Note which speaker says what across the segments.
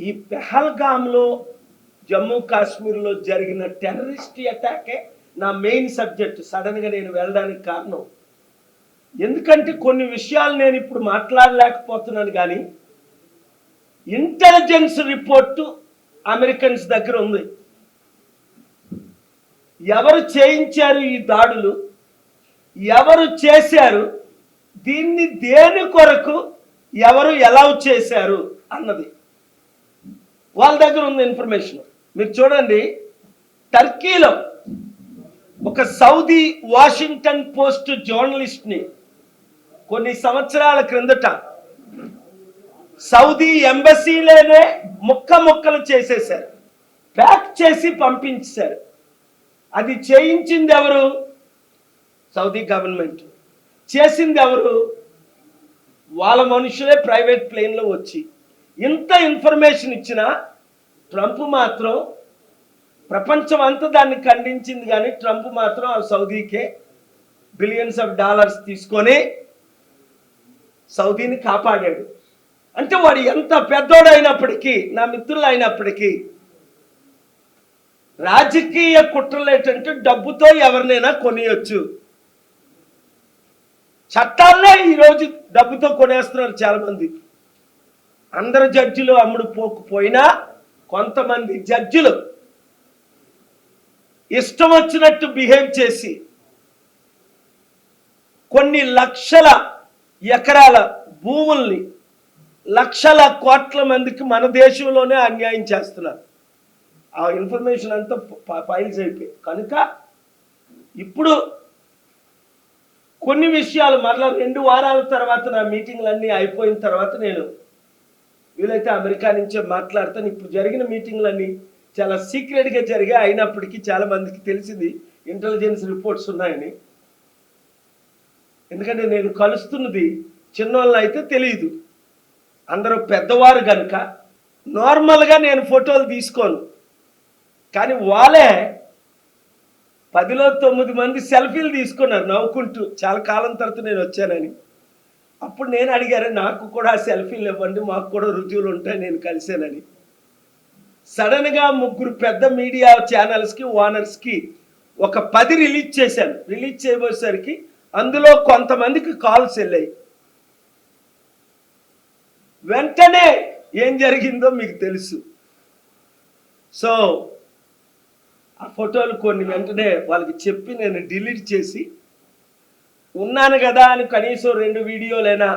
Speaker 1: ఈ పెహల్గామ్లో జమ్మూ కాశ్మీర్లో జరిగిన టెర్రరిస్ట్ అటాకే నా మెయిన్ సబ్జెక్ట్. సడన్గా నేను వెళ్ళడానికి కారణం ఎందుకంటే కొన్ని విషయాలు నేను ఇప్పుడు మాట్లాడలేకపోతున్నాను, కానీ ఇంటెలిజెన్స్ రిపోర్టు అమెరికన్స్ దగ్గర ఉంది. ఎవరు చేయించారు ఈ దాడులు, ఎవరు చేశారు, దీన్ని దేని కొరకు ఎవరు ఎలా చేశారు అన్నది వాళ్ళ దగ్గర ఉంది ఇన్ఫర్మేషన్. మీరు చూడండి, టర్కీలో ఒక సౌదీ వాషింగ్టన్ పోస్ట్ జర్నలిస్ట్ని కొన్ని సంవత్సరాల క్రిందట సౌదీ ఎంబసీలోనే ముక్కలు చేసేశారు, ప్యాక్ చేసి పంపించారు. అది చేయించింది ఎవరు? Saudi government. చేసింది ఎవరు? వాళ్ళ మనుషులే ప్రైవేట్ ప్లేన్లో వచ్చి. ఇంత ఇన్ఫర్మేషన్ ఇచ్చిన ట్రంప్ మాత్రం, ప్రపంచం అంతా దాన్ని ఖండించింది, కానీ ట్రంప్ మాత్రం ఆ సౌదీకే బిలియన్స్ ఆఫ్ డాలర్స్ తీసుకొని సౌదీని కాపాడాడు. అంటే వాడు ఎంత పెద్దోడైనప్పటికీ, నా మిత్రులు అయినప్పటికీ, రాజకీయ కుట్రలు ఏంటంటే డబ్బుతో ఎవరినైనా కొనియొచ్చు. చట్టాలనే ఈరోజు డబ్బుతో కొనేస్తున్నారు చాలామంది. అందరు జడ్జిలు అమ్ముడు పోకపోయినా కొంతమంది జడ్జిలు ఇష్టం వచ్చినట్టు బిహేవ్ చేసి కొన్ని లక్షల ఎకరాల భూముల్ని లక్షల కోట్ల మందికి మన దేశంలోనే అన్యాయం చేస్తున్నారు. ఆ ఇన్ఫర్మేషన్ అంతా ఫైల్స్ అయిపోయి కనుక ఇప్పుడు కొన్ని విషయాలు మరలా 2 వారాల తర్వాత నా మీటింగ్లన్నీ అయిపోయిన తర్వాత నేను వీలైతే అమెరికా నుంచే మాట్లాడతాను. ఇప్పుడు జరిగిన మీటింగ్లన్నీ చాలా సీక్రెట్గా జరిగాయి. అయినప్పటికీ చాలా మందికి తెలిసింది ఇంటెలిజెన్స్ రిపోర్ట్స్ ఉన్నాయని. ఎందుకంటే నేను కలుస్తున్నది చిన్నోళ్ళని అయితే తెలియదు, అందరూ పెద్దవారు కనుక నార్మల్గా నేను ఫోటోలు తీసుకోను. కానీ వాళ్ళే 10లో 9 మంది సెల్ఫీలు తీసుకున్నారు నవ్వుకుంటూ, చాలా కాలం తర్వాత నేను వచ్చానని. అప్పుడు నేను అడిగారు, నాకు కూడా సెల్ఫీలు ఇవ్వండి, మాకు కూడా రుజువులు ఉంటాయి నేను కలిసానని. సడన్గా 3 పెద్ద మీడియా ఛానల్స్కి ఓనర్స్కి ఒక 10 రిలీజ్ చేశాను. రిలీజ్ చేయబోయేసరికి అందులో కొంతమందికి కాల్స్ వెళ్ళాయి. వెంటనే ఏం జరిగిందో మీకు తెలుసు. సో ఆ ఫోటోలు కొన్ని వెంటనే వాళ్ళకి చెప్పి నేను డిలీట్ చేసి, ఉన్నాను కదా అని కనీసం 2 వీడియోలైనా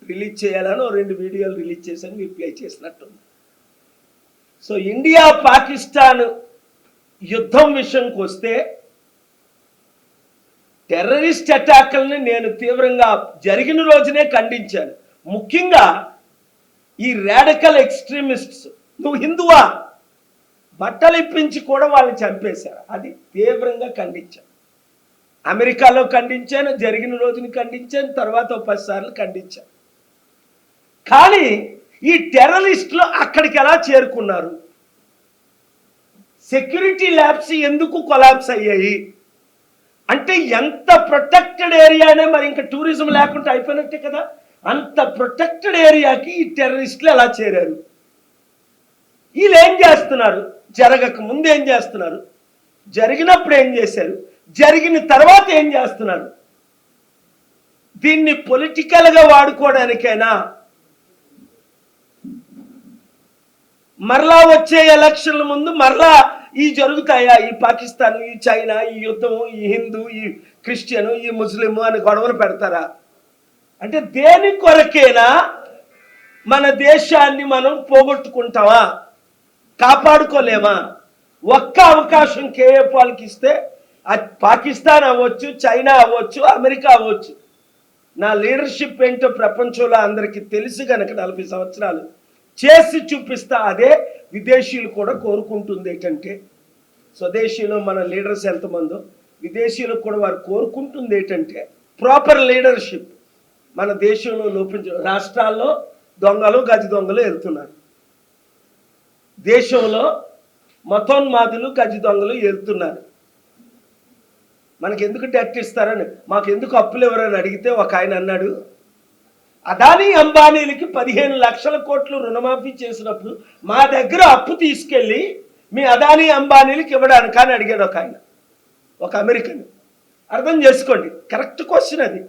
Speaker 1: రిలీజ్ చేయాలని 2 వీడియోలు రిలీజ్ చేశాను, మీరు ప్లే చేసినట్టుంది. సో ఇండియా పాకిస్తాన్ యుద్ధం విషయంకి వస్తే టెర్రరిస్ట్ అటాక్లని నేను తీవ్రంగా జరిగిన రోజునే ఖండించాను. ముఖ్యంగా ఈ రాడికల్ ఎక్స్ట్రీమిస్ట్స్, నువ్వు హిందువా, బట్టలు ఇప్పించి కూడా వాళ్ళని చంపేశారు. అది తీవ్రంగా ఖండించాను. అమెరికాలో ఖండించాను, జరిగిన రోజుని ఖండించాను, తర్వాత 10 సార్లు ఖండించాను. కానీ ఈ టెర్రరిస్టులు అక్కడికి ఎలా చేరుకున్నారు? సెక్యూరిటీ ల్యాబ్స్ ఎందుకు కొలాప్స్ అయ్యాయి అంటే, ఎంత ప్రొటెక్టెడ్ ఏరియానే, మరి ఇంకా టూరిజం లేకుండా అయిపోయినట్టే కదా. అంత ప్రొటెక్టెడ్ ఏరియాకి ఈ టెర్రరిస్టులు ఎలా చేరారు? వీళ్ళు ఏం చేస్తున్నారు? జరగక ముందు ఏం చేస్తున్నారు, జరిగినప్పుడు ఏం చేశారు, జరిగిన తర్వాత ఏం చేస్తున్నారు? దీన్ని పొలిటికల్గా వాడుకోవడానికైనా, మరలా వచ్చే ఎలక్షన్ల ముందు మరలా ఈ జరుగుతాయా, ఈ పాకిస్తాన్, ఈ చైనా, ఈ యుద్ధము, ఈ హిందూ, ఈ క్రిస్టియను, ఈ ముస్లిము అని గొడవలు పెడతారా? అంటే దేని కొరకేనా మన దేశాన్ని మనం పోగొట్టుకుంటామా, కాపాడుకోలేమా? ఒక్క అవకాశం కేఏఎఫ్ వాళ్ళకి ఇస్తే, అది పాకిస్తాన్ అవ్వచ్చు, చైనా అవ్వచ్చు, అమెరికా అవ్వచ్చు, నా లీడర్షిప్ ఏంటో ప్రపంచంలో అందరికీ తెలుసు కనుక 40 సంవత్సరాలు చేసి చూపిస్తా. అదే విదేశీయులు కూడా కోరుకుంటుంది. ఏంటంటే స్వదేశీలో మన లీడర్స్ ఎంతమందో, విదేశీయులకు కూడా వారు కోరుకుంటుంది ఏంటంటే ప్రాపర్ లీడర్షిప్. మన దేశంలో లోపించ, రాష్ట్రాల్లో దొంగలు గజ దొంగలు వెళ్తున్నారు, దేశంలో మతోన్మాదులు గజ దొంగలు వెళ్తున్నారు. మనకి ఎందుకు డెట్ ఇస్తారని, మాకు ఎందుకు అప్పులు ఎవరని అడిగితే ఒక ఆయన అన్నాడు, అదానీ అంబానీలకి 15 లక్షల కోట్లు రుణమాఫీ చేసినప్పుడు మా దగ్గర అప్పు తీసుకెళ్ళి మీ అదానీ అంబానీలకి ఇవ్వడానికి అని అడిగాడు ఒక ఆయన, ఒక అమెరికన్. అర్థం చేసుకోండి, కరెక్ట్ క్వశ్చన్ అది.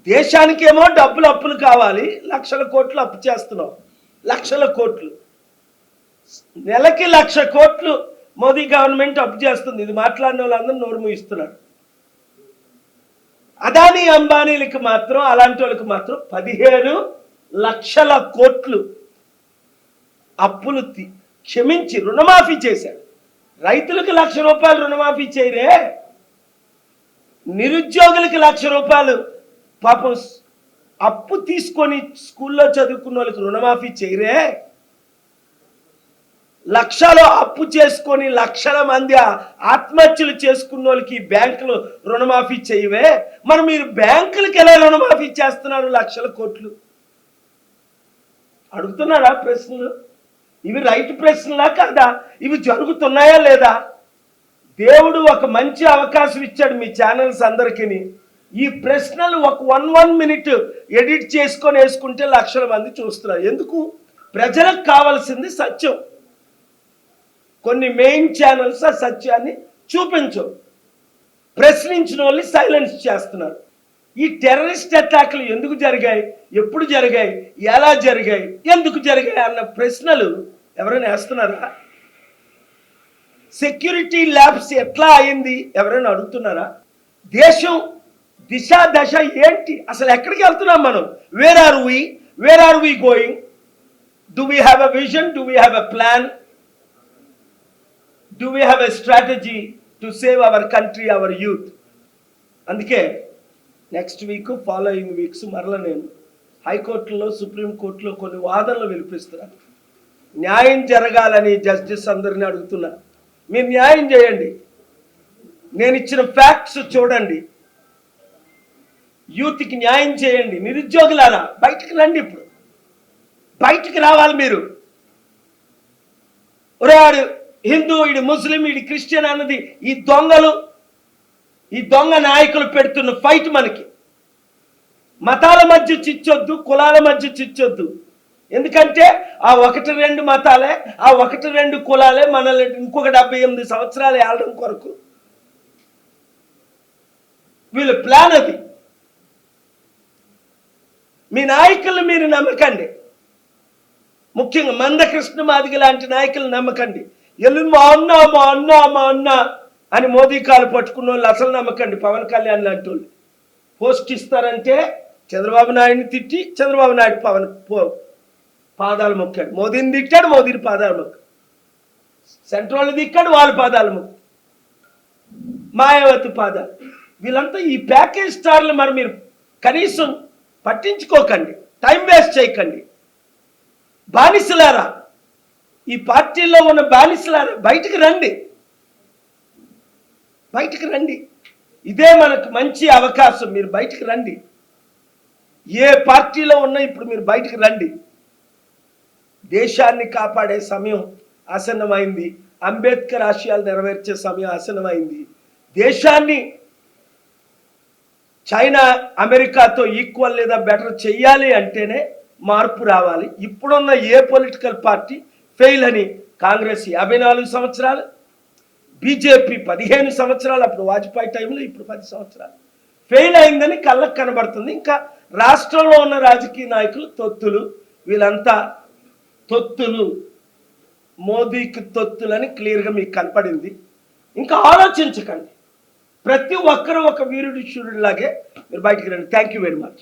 Speaker 1: దేశానికేమో డబ్బులు అప్పులు కావాలి, లక్షల కోట్లు అప్పు చేస్తున్నాం, లక్షల కోట్లు, నెలకి 1,00,000 కోట్లు మోదీ గవర్నమెంట్ అప్పు చేస్తుంది. ఇది మాట్లాడిన వాళ్ళందరూ నోరు మూయిస్తున్నారు. అదానీ అంబానీలకి మాత్రం, అలాంటి వాళ్ళకి మాత్రం 15 లక్షల కోట్లు అప్పులు క్షమించి రుణమాఫీ చేశాడు. రైతులకు 1,00,000 రూపాయలు రుణమాఫీ చేయరే, నిరుద్యోగులకి 1,00,000 రూపాయలు పాపం అప్పు తీసుకొని స్కూల్లో చదువుకున్న వాళ్ళకి రుణమాఫీ చేయరే, లక్షలు అప్పు చేసుకొని లక్షల మంది ఆత్మహత్యలు చేసుకున్న వాళ్ళకి బ్యాంకులు రుణమాఫీ చేయవే. మరి మీరు బ్యాంకులకి ఎలా రుణమాఫీ చేస్తున్నారు 1,00,000 కోట్లు? అడుగుతున్నారా ప్రశ్నలు? ఇవి రైట్ ప్రశ్నలా కాదా? ఇవి జరుగుతున్నాయా లేదా? దేవుడు ఒక మంచి అవకాశం ఇచ్చాడు మీ ఛానల్స్ అందరికీ. ఈ ప్రశ్నలు ఒక 1 మినిట్ ఎడిట్ చేసుకొని వేసుకుంటే లక్షల మంది చూస్తున్నారు. ఎందుకు? ప్రజలకు కావాల్సింది సత్యం. కొన్ని మెయిన్ ఛానల్స్ ఆ సత్యాన్ని చూపించవు, ప్రశ్నించిన వాళ్ళని సైలెన్స్ చేస్తున్నారు. ఈ టెర్రరిస్ట్ అటాక్లు ఎందుకు జరిగాయి, ఎప్పుడు జరిగాయి, ఎలా జరిగాయి, ఎందుకు జరిగాయి అన్న ప్రశ్నలు ఎవరైనా వేస్తున్నారా? సెక్యూరిటీ ల్యాబ్స్ ఎట్లా అయింది ఎవరైనా అడుగుతున్నారా? దేశం దిశ దశ ఏంటి, అసలు ఎక్కడికి వెళ్తున్నాం మనం? Where are we going? Do we have a vision? Do we have a plan? Do we have a strategy to save our country, our youth? అందుకే నెక్స్ట్ వీక్, ఫాలోయింగ్ వీక్స్ మరలా నేను హైకోర్టులో, సుప్రీంకోర్టులో కొన్ని వాదనలు వినిపిస్తున్నాను. న్యాయం జరగాలని జస్టిస్ అందరిని అడుగుతున్నా. మీరు న్యాయం చేయండి, నేను ఇచ్చిన ఫ్యాక్ట్స్ చూడండి, యూత్కి న్యాయం చేయండి. నిరుద్యోగులారా బయటికి రండి, ఇప్పుడు బయటికి రావాలి మీరు. ఒరేడు హిందూ, ఇది ముస్లిం, ఇది క్రిస్టియన్ అన్నది ఈ దొంగలు, ఈ దొంగ నాయకులు పెడుతున్న ఫైట్. మనకి మతాల మధ్య చిచ్చొద్దు, కులాల మధ్య చిచ్చొద్దు. ఎందుకంటే ఆ 1-2 మతాలే, ఆ 1-2 కులాలే మనల్ని ఇంకొక 78 సంవత్సరాలు ఏలడం కొరకు వీళ్ళ ప్లాన్ అది. మీ నాయకులను మీరు నమ్మకండి, ముఖ్యంగా మందకృష్ణ మాదిగ లాంటి నాయకులు నమ్మకండి. ఎల్లు మా అన్న అని మోదీ కాలు పట్టుకున్న వాళ్ళు అసలు నమ్మకండి. పవన్ కళ్యాణ్ లాంటి వాళ్ళు పోస్ట్ ఇస్తారంటే చంద్రబాబు నాయుడిని తిట్టి, చంద్రబాబు నాయుడు పవన్ పాదాలు మొక్కాడు, మోదీని తిట్టాడు, మోదీని పాదాలు మొక్కాడు, సెంట్రల్ తిట్టాడు, వాళ్ళ పాదాలు మొక్కాడు, మాయావతి పాదాలు. వీళ్ళంతా ఈ ప్యాకేజ్ స్టార్లు. మరి మీరు కనీసం పట్టించుకోకండి, టైం వేస్ట్ చేయకండి. బానిసలారా, ఈ పార్టీలో ఉన్న బానిసలారా బయటికి రండి, బయటికి రండి. ఇదే మనకు మంచి అవకాశం, మీరు బయటికి రండి. ఏ పార్టీలో ఉన్నా ఇప్పుడు మీరు బయటికి రండి. దేశాన్ని కాపాడే సమయం ఆసన్నమైంది, అంబేద్కర్ ఆశయాలు నెరవేర్చే సమయం ఆసన్నమైంది. దేశాన్ని చైనా, అమెరికాతో ఈక్వల్ లేదా బెటర్ చెయ్యాలి అంటేనే మార్పు రావాలి. ఇప్పుడున్న ఏ పొలిటికల్ పార్టీ ఫెయిల్ అని. కాంగ్రెస్ 54 సంవత్సరాలు, బీజేపీ 15 సంవత్సరాలు, అప్పుడు వాజ్పేయి టైంలో, ఇప్పుడు 10 సంవత్సరాలు ఫెయిల్ అయిందని కళ్ళకు కనబడుతుంది. ఇంకా రాష్ట్రంలో ఉన్న రాజకీయ నాయకులు తొత్తులు, వీళ్ళంతా తొత్తులు, మోదీకి తొత్తులని క్లియర్గా మీకు కనపడింది. ఇంకా ఆలోచించకండి, ప్రతి ఒక్కరూ ఒక వీరుడి శూరుడిలాగే మీరు బయటికి రండి. Thank you very much.